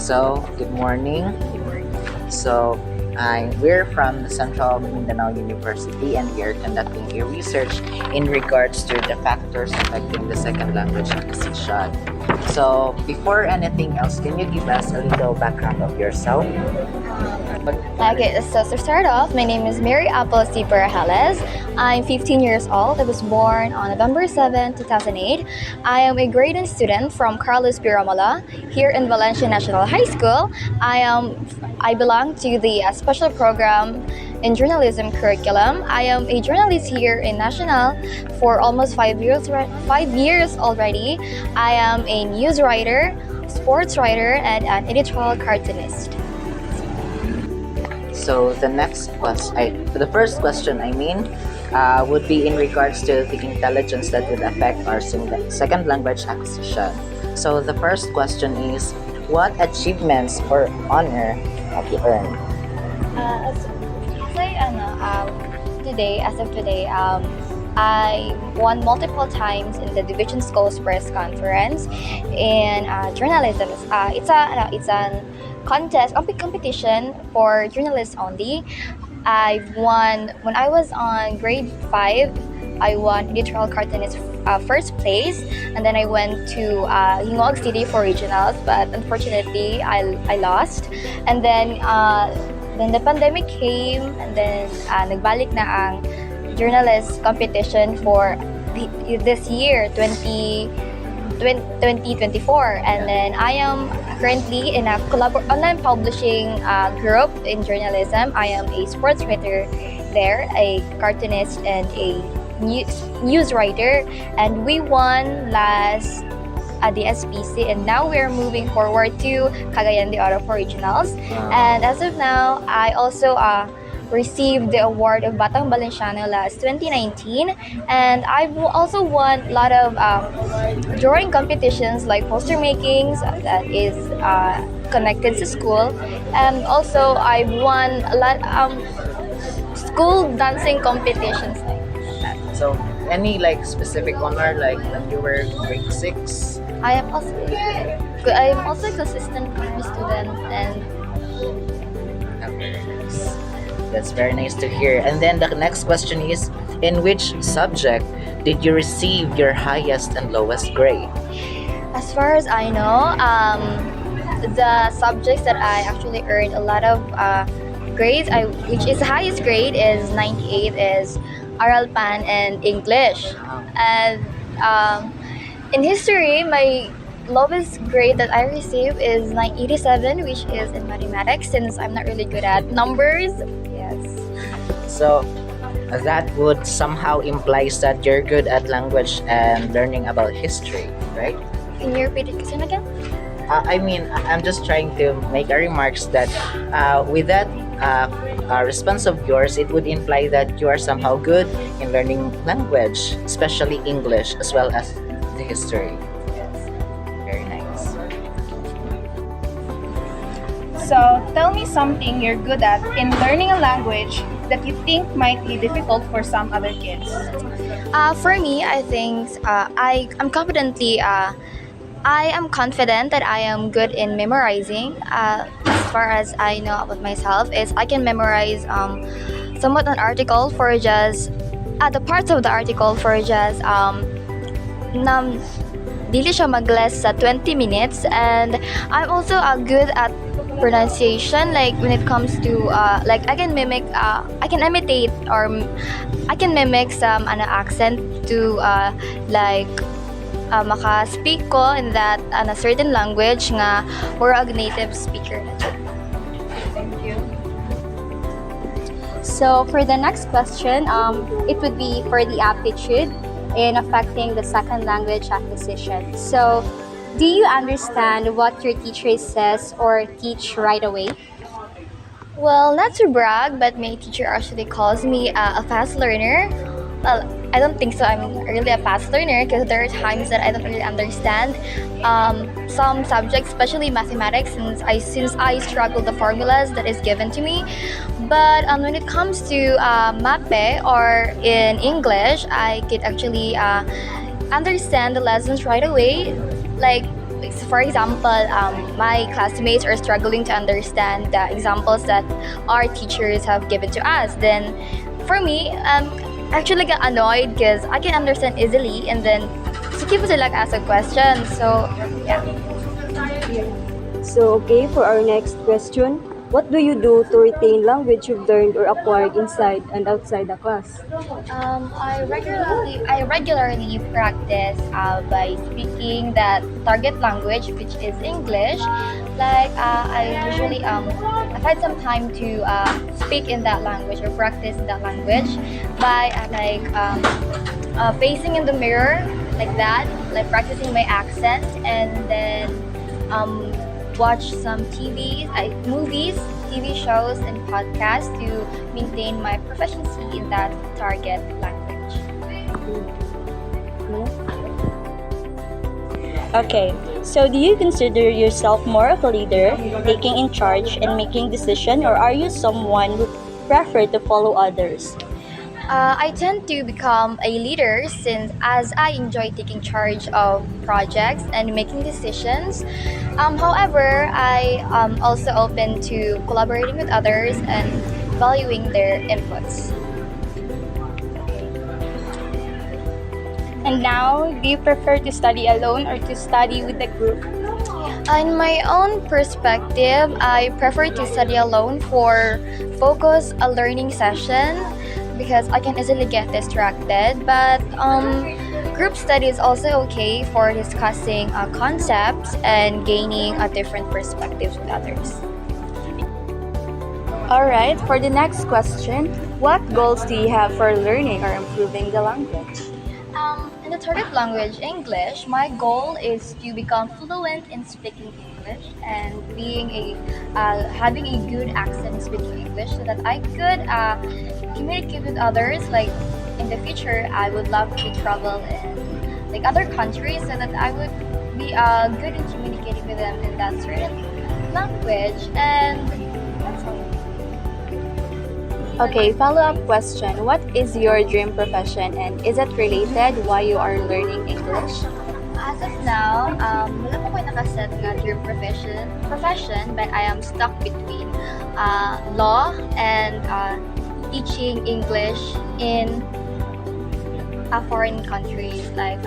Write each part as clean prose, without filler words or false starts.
So, good morning. So, we're from the Central Mindanao University and we are conducting a research in regards to the factors affecting the second language acquisition. So, before anything else, can you give us a little background of yourself? Okay, so to start off, my name is Mary Apple C. Parajales. I'm 15 years old. I was born on November 7, 2008. I am a grading student from Carlos P. Romola here in Valencia National High School. I belong to the special program in journalism curriculum. I am a journalist here in National for almost 5 years already. I am a news writer, sports writer, and an editorial cartoonist. So, the first question, would be in regards to the intelligence that would affect our second language acquisition. So, the first question is, what achievements or honor have you earned? As of today, I won multiple times in the Division Schools Press Conference in journalism. It's a contest, competition for journalists only. I've won when I was on grade 5. I won editorial cartoonist first place, and then I went to Hingoag City for regionals, but unfortunately I lost. And then the pandemic came, and then nagbalik na ang journalist competition for this year 2024, and then I am currently in a online publishing group in journalism. I am a sports writer there, a cartoonist, and a news writer, and we won last at the SPC, and now we're moving forward to Cagayan de Oro for regionals. And as of now, I also received the award of Batang Valenciano last 2019, and I've also won a lot of drawing competitions like poster makings that is connected to school, and also I've won a lot school dancing competitions like that. So, any specific honor when you were grade 6? I am also a consistent student, and That's very nice to hear. And then the next question is, in which subject did you receive your highest and lowest grade? as far as I know, the subjects that I actually earned a lot of grades, which is the highest grade is 98, is Aral Pan and English. And in history, my lowest grade that I received is 987, which is in mathematics, since I'm not really good at numbers. Yes. So that would somehow implies that you're good at language and learning about history, right? Can you repeat the question again? I'm just trying to make a remarks that with that response of yours, it would imply that you are somehow good in learning language, especially English, as well as the history. Very nice. So, tell me something you're good at in learning a language that you think might be difficult for some other kids. For me, I think I am confident that I am good in memorizing. As far as I know about myself, is I can memorize somewhat an article for just the parts of the article for just nam dili siya mag-less sa 20 minutes, and I'm also good at pronunciation, like when it comes to like I can mimic I can imitate or I can mimic some accent to like maka-speak ko in that a certain language nga murag native speaker na siya. Thank you. So for the next question, it would be for the aptitude in affecting the second language acquisition. So, do you understand what your teacher says or teach right away? Well, not to brag, but my teacher actually calls me a fast learner. Well, I don't think so. I'm really a fast learner because there are times that I don't really understand some subjects, especially mathematics, since I struggle the formulas that is given to me. But when it comes to MAPE or in English, I could actually understand the lessons right away. Like, for example, my classmates are struggling to understand the examples that our teachers have given to us. Then, for me, actually get annoyed because I can understand easily, and then sige po sila ask a question. So, yeah. So, okay, for our next question, what do you do to retain language you've learned or acquired inside and outside the class? I regularly practice by speaking that target language, which is English. Like I usually I find some time to speak in that language or practice that language by facing in the mirror like that, like practicing my accent, and then watch some movies, TV shows, and podcasts to maintain my proficiency in that target language. Okay, so do you consider yourself more of a leader, taking in charge and making decisions, or are you someone who prefer to follow others? I tend to become a leader since as I enjoy taking charge of projects and making decisions. However, I am also open to collaborating with others and valuing their inputs. And now, do you prefer to study alone or to study with a group? In my own perspective, I prefer to study alone for focus a learning session because I can easily get distracted. But group study is also okay for discussing concepts and gaining a different perspectives with others. Alright, for the next question, what goals do you have for learning or improving the language? In the target language, English, my goal is to become fluent in speaking English and having a good accent in speaking English so that I could communicate with others. Like in the future, I would love to travel in like other countries so that I would be good in communicating with them in that certain language. And that's all. Okay, follow-up question. What is your dream profession and is it related why you are learning English? As of now, wala pa ko nakaset nga dream profession, but I am stuck between law and teaching English in foreign countries. Like,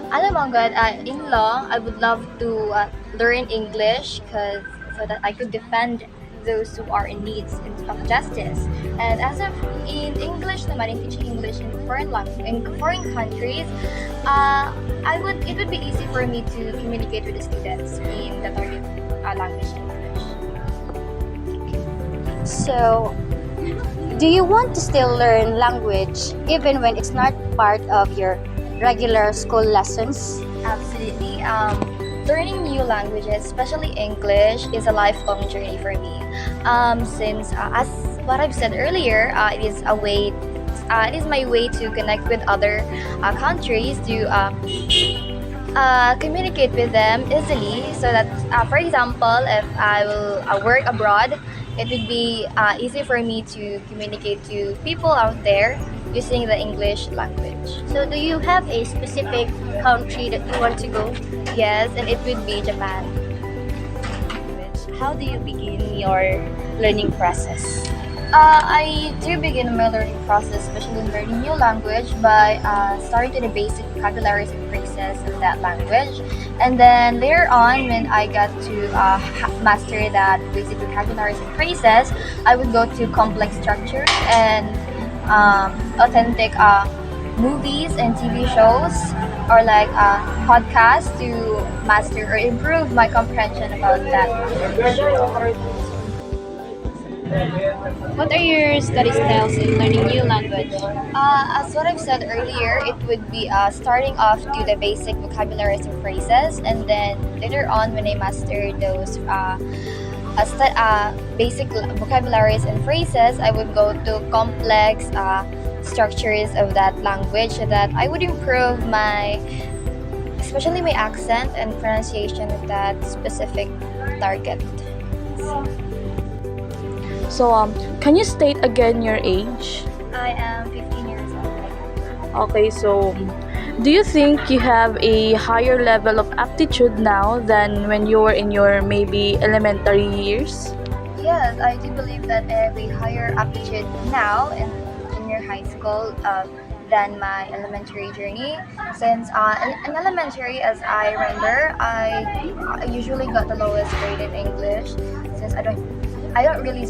alam mo God, in law, I would love to learn English so that I could defend those who are in need of justice. And as of in English naman, in teaching English in foreign countries, it would be easy for me to communicate with the students in the target language English. So, do you want to still learn language even when it's not part of your regular school lessons? Absolutely. Learning new languages, especially English, is a lifelong journey for me. Since, as what I've said earlier, it is my way to connect with other countries to communicate with them easily. So that, for example, if I will work abroad, it would be easy for me to communicate to people out there using the English language. So, do you have a specific country that you want to go? Yes, and it would be Japan. How do you begin your learning process? I do begin my learning process, especially in learning new language, by starting to the basic vocabularies and phrases of that language. And then later on, when I got to master that basic vocabularies and phrases, I would go to complex structures and authentic movies and TV shows or like podcasts to master or improve my comprehension about that language. What are your study styles in learning new language? As what I've said earlier, it would be starting off to the basic vocabularies and phrases, and then later on, when I master those basic vocabularies and phrases, I would go to complex structures of that language so that I would improve especially my accent and pronunciation of that specific target. So, can you state again your age? I am 15 years old. Okay, so do you think you have a higher level of aptitude now than when you were in your maybe elementary years? Yes, I do believe that I have a higher aptitude now in junior high school than my elementary journey. Since in elementary, as I remember, I usually got the lowest grade in English since I don't really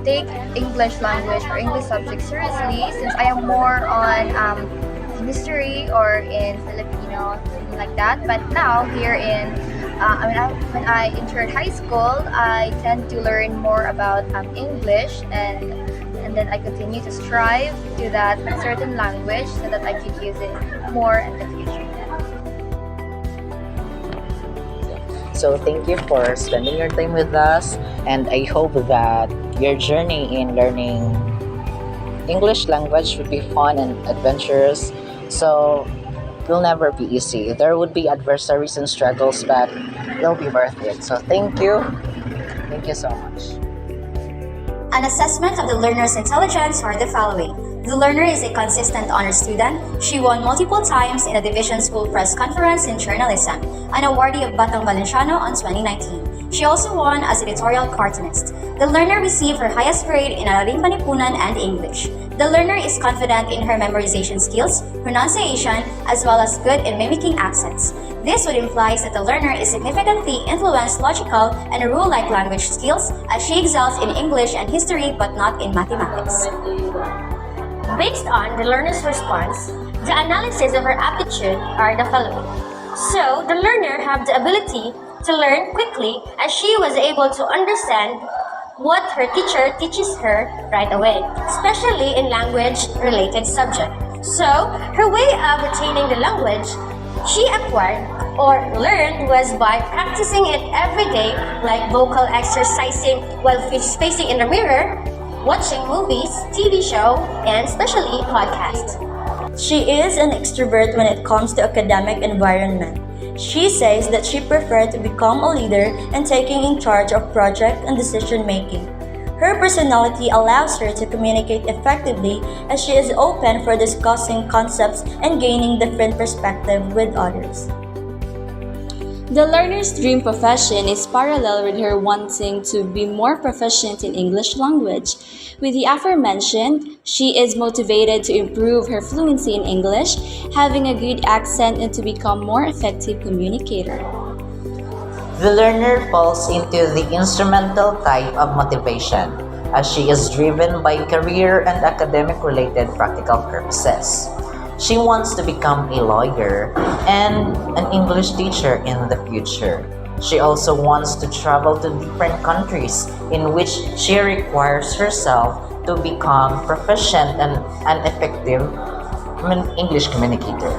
take English language or English subject seriously since I am more on history or in Filipino, something like that. But now here when I entered high school, I tend to learn more about English and then I continue to strive to that certain language so that I could use it more in the future. So thank you for spending your time with us, and I hope that your journey in learning English language would be fun and adventurous. So it will never be easy. There would be adversaries and struggles, but it'll be worth it. So thank you. Thank you so much. An assessment of the learner's intelligence are the following. The learner is a consistent honor student. She won multiple times in the Division School Press Conference in Journalism, an awardee of Batang Valenciano on 2019. She also won as editorial cartoonist. The learner received her highest grade in Alaring Panlipunan and English. The learner is confident in her memorization skills, pronunciation, as well as good in mimicking accents. This would imply that the learner is significantly influenced logical and rule-like language skills as she excels in English and history but not in mathematics. Based on the learner's response, the analysis of her aptitude are the following. So, the learner had the ability to learn quickly as she was able to understand what her teacher teaches her right away, especially in language-related subject. So, her way of retaining the language she acquired or learned was by practicing it every day, like vocal exercising while facing in the mirror, watching movies, TV show, and especially podcasts. She is an extrovert when it comes to academic environment. She says that she prefers to become a leader and taking in charge of project and decision making. Her personality allows her to communicate effectively as she is open for discussing concepts and gaining different perspectives with others. The learner's dream profession is parallel with her wanting to be more proficient in English language. With the aforementioned, she is motivated to improve her fluency in English, having a good accent, and to become more effective communicator. The learner falls into the instrumental type of motivation, as she is driven by career and academic-related practical purposes. She wants to become a lawyer and an English teacher in the future. She also wants to travel to different countries in which she requires herself to become proficient and an effective English communicator.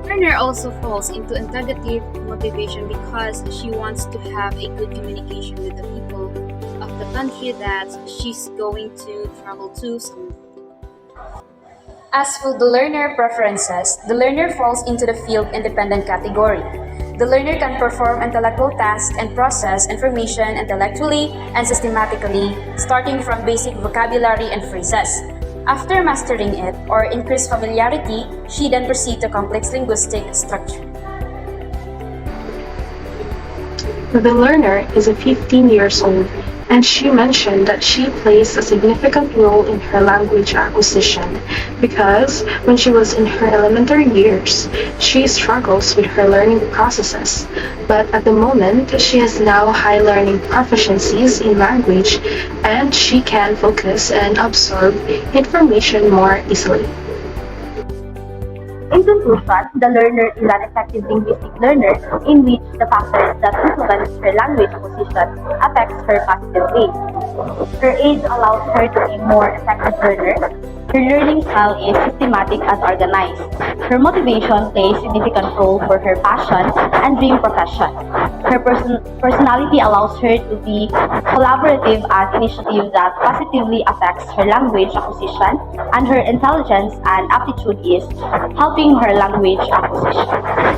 Learner also falls into integrative motivation because she wants to have a good communication with the people of the country that she's going to travel to someday. As for the learner preferences, the learner falls into the field independent category. The learner can perform intellectual tasks and process information intellectually and systematically, starting from basic vocabulary and phrases. After mastering it or increased familiarity, she then proceeds to complex linguistic structure. The learner is 15 years old And she mentioned that she plays a significant role in her language acquisition because when she was in her elementary years, she struggles with her learning processes. But at the moment, she has now high learning proficiencies in language and she can focus and absorb information more easily. In conclusion, the learner is an effective linguistic learner in which the factors that influence her language acquisition affects her positively. Her age allows her to be a more effective learner. Her learning style is systematic and organized. Her motivation plays a significant role for her passion and dream profession. Her personality allows her to be collaborative and initiative that positively affects her language acquisition, and her intelligence and aptitude is helping her language acquisition.